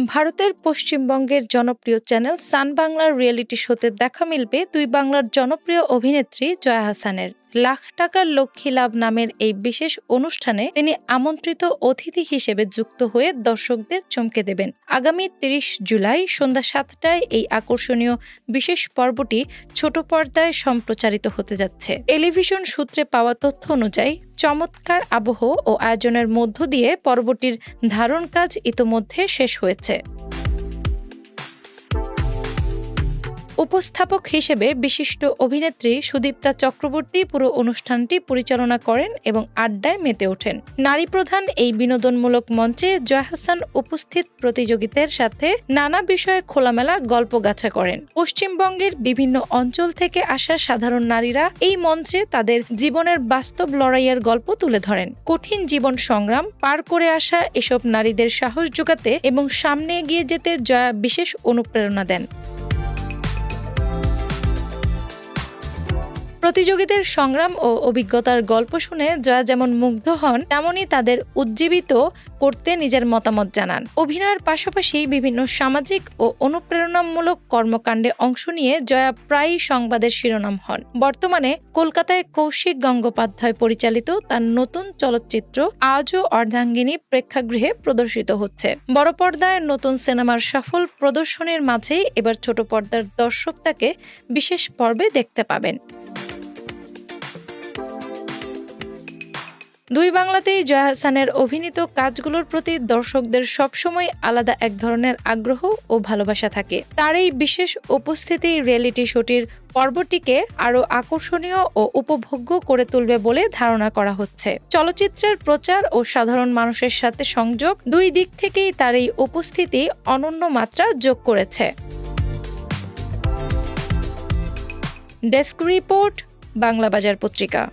ভারতের পশ্চিমবঙ্গের জনপ্রিয় চ্যানেল সান বাংলার রিয়েলিটি শোতে দেখা মিলবে দুই বাংলার জনপ্রিয় অভিনেত্রী জয়া আহসানের। লাখ টাকার লক্ষ্মী লাভ নামের এই বিশেষ অনুষ্ঠানে তিনি আমন্ত্রিত অতিথি হিসেবে যুক্ত হয়ে দর্শকদের চমকে দেবেন। আগামী ৩০ জুলাই সন্ধ্যা ৭টায় এই আকর্ষণীয় বিশেষ পর্বটি ছোট পর্দায় সম্প্রচারিত হতে যাচ্ছে। টেলিভিশন সূত্রে পাওয়া তথ্য অনুযায়ী চমৎকার আবহ ও আয়োজনের মধ্য দিয়ে পর্বটির ধারণ কাজ ইতোমধ্যে শেষ হয়েছে। উপস্থাপক হিসেবে বিশিষ্ট অভিনেত্রী সুদীপ্তা চক্রবর্তী পুরো অনুষ্ঠানটি পরিচালনা করেন এবং আড্ডায় মেতে ওঠেন। নারী প্রধান এই বিনোদনমূলক মঞ্চে জয়া আহসান উপস্থিত প্রতিযোগীদের সাথে নানা বিষয়ে খোলামেলা গল্পগাছা করেন। পশ্চিমবঙ্গের বিভিন্ন অঞ্চল থেকে আসা সাধারণ নারীরা এই মঞ্চে তাদের জীবনের বাস্তব লড়াইয়ের গল্প তুলে ধরেন। কঠিন জীবন সংগ্রাম পার করে আসা এসব নারীদের সাহস যোগাতে এবং সামনে এগিয়ে যেতে জয়া বিশেষ অনুপ্রেরণা দেন। প্রতিযোগীদের সংগ্রাম ও অভিজ্ঞতার গল্প শুনে জয়া যেমন মুগ্ধ হন, তেমনই তাদের উজ্জীবিত করতে নিজের মতামত জানান। অভিনয়ের পাশাপাশি বিভিন্ন সামাজিক ও অনুপ্রেরণামূলক কর্মকাণ্ডে অংশ নিয়ে জয়া প্রায়ই সংবাদের শিরোনাম হন। বর্তমানে কলকাতায় কৌশিক গঙ্গোপাধ্যায় পরিচালিত তার নতুন চলচ্চিত্র আজও অর্ধাঙ্গিনী প্রেক্ষাগৃহে প্রদর্শিত হচ্ছে। বড় পর্দায় নতুন সিনেমার সফল প্রদর্শনীর মাঝেই এবার ছোট পর্দার দর্শক তাকে বিশেষ পর্বে দেখতে পাবেন। দুই বাংলাতেই জয়া আহসানের অভিনীত কাজগুলোর প্রতি দর্শকদের সবসময় আলাদা এক ধরনের আগ্রহ ও ভালোবাসা থাকে। তার এই বিশেষ উপস্থিতি রিয়েলিটি শোটির পর্বটিকে আরও আকর্ষণীয় ও উপভোগ্য করে তুলবে বলে ধারণা করা হচ্ছে। চলচ্চিত্রের প্রচার ও সাধারণ মানুষের সাথে সংযোগ, দুই দিক থেকেই তার এই উপস্থিতি অনন্য মাত্রা যোগ করেছে। ডেস্ক রিপোর্ট, বাংলা বাজার পত্রিকা।